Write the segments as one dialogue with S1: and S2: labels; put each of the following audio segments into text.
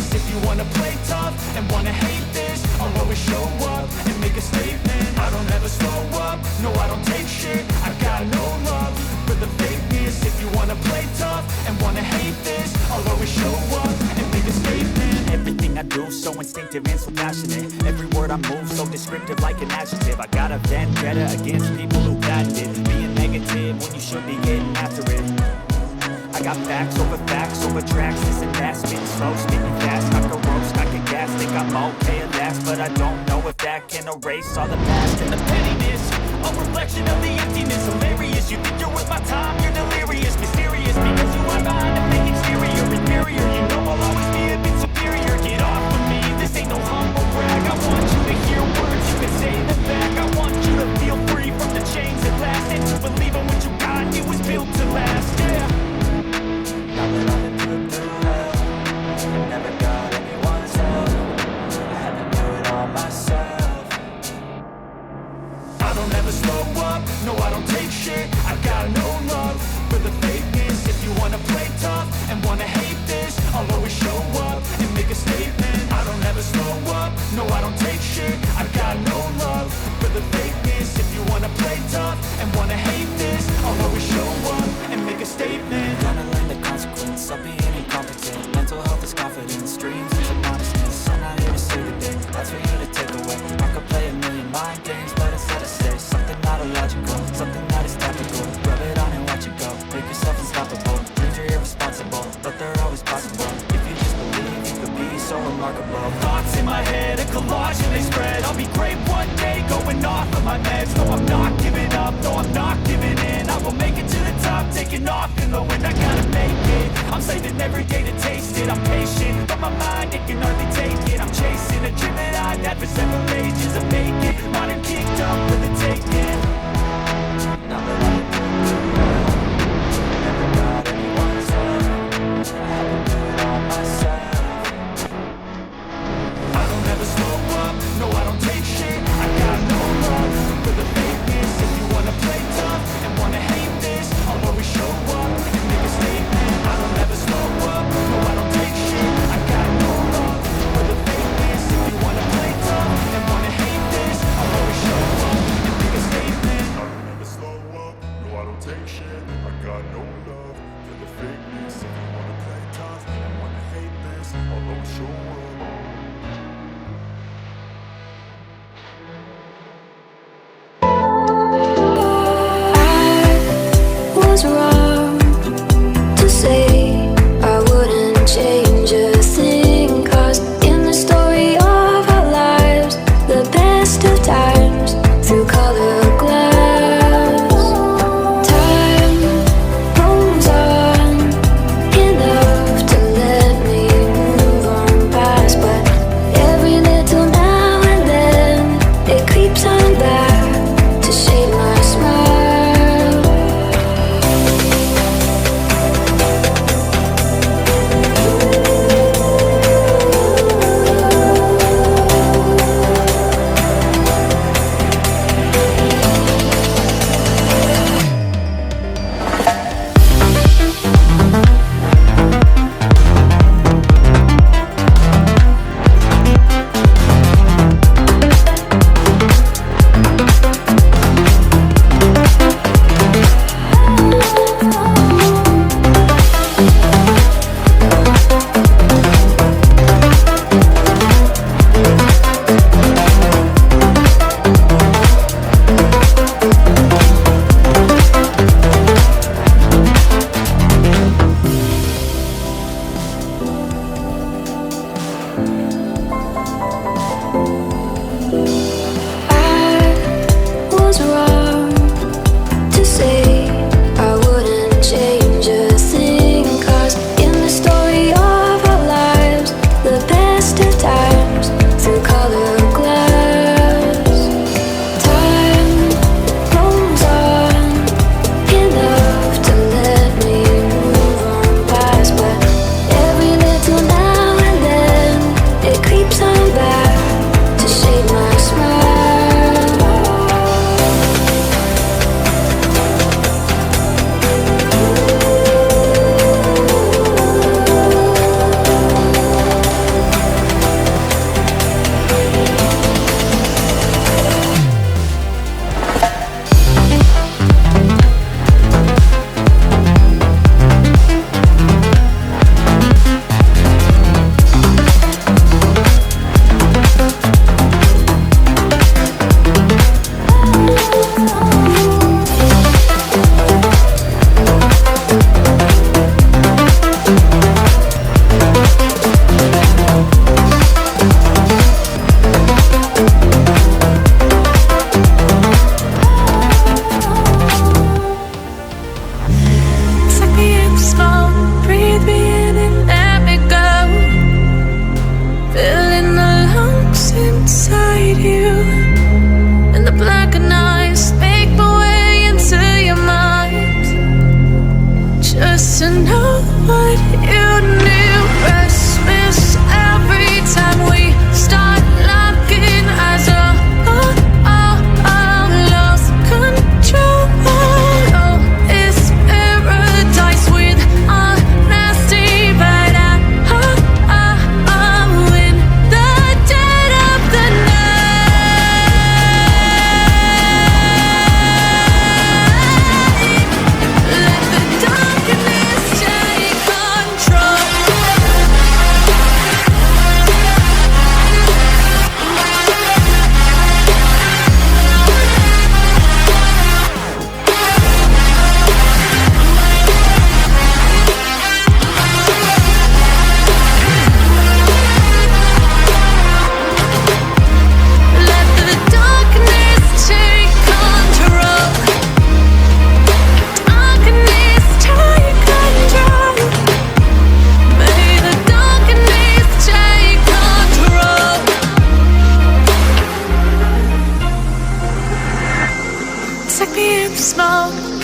S1: fakeness. If you wanna play tough and wanna hate this, I'll always show up and make a statement. I don't ever slow up, no I don't take shit. I got no love for the fakeness. If you wanna play tough and wanna hate this, I'll always show up and make a statement. Everything I do so instinctive and so passionate. Every word I move so descriptive like an adjective. I got a vendetta against people who patented being negative when you should be getting after it. I got facts over tracks. This and that, spitting slow, spitting fast. I can roast, I can gas, think I'm okay at last, but I don't know if that can erase all the past and the pettiness. A reflection of the emptiness, hilarious. You think you're worth my time, you're delirious, mysterious, because you are behind a fake exterior, inferior. You know I'll always be a bit superior. Get off of me, this ain't no humble brag. I want you to hear words, you can say them back. I want you to feel free from the chains at last, and to believe in what you got, it was built to last, yeah. Now that I've been put through hell, I never got anyone's help. I had to do it all myself. I don't ever slow up, no I don't take shit. I got no love for the fakeness. If you wanna play tough and wanna hate this, I'll always show up and make a statement. I don't ever slow up, no I don't take shit. I got no love for the fakeness. If you wanna play tough and wanna hate this, I'll always show up and make a statement. Gonna learn the consequence of being incompetent. Mental health is confidence, dreams into modestness. I'm not here to save the day, that's for you to take away. I could play a million mind games, but instead I say something not illogical, something that is topical. Rub it on and watch it go, make yourself unstoppable. Dreams are irresponsible, but they're always possible. If you just believe, you could be so remarkable. Thoughts in my head, a collage and they spread. I'll be great one day, going off of my meds. No, I'm not giving up, no, I'm not giving in. I will make it to the top, taking off in the wind. I gotta make it, I'm saving every day to taste it. I'm patient, but my mind, it can hardly take it. I'm chasing a dream that I've had for several ages. I make it, modern kingdom for the taking. Now that I've been through hell, never got anyone's help. I had to do it all myself. I don't ever slow up, no I don't take shit. I got no love for the fakeness. If you wanna play tough and wanna hate this, I'll always show up and make a statement. I don't ever slow up, no I don't take shit. I got no love for the fakeness. If you wanna play tough and wanna hate this, I'll always show up and make a statement. I don't ever slow up, no I don't take shit. I got no love for the fakeness. If you wanna play tough and wanna hate this, I'll always show up.
S2: Was wrong to say I wouldn't change a thing, 'cause in the story of our lives, the best of times through colored glass, time moves on enough to let me move on past.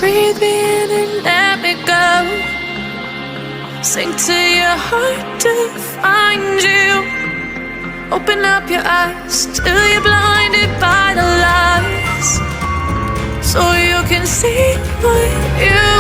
S2: breathe me in and let me go. Sink to your heart to find you. Open up your eyes till you're blinded by the lies, so you can see what you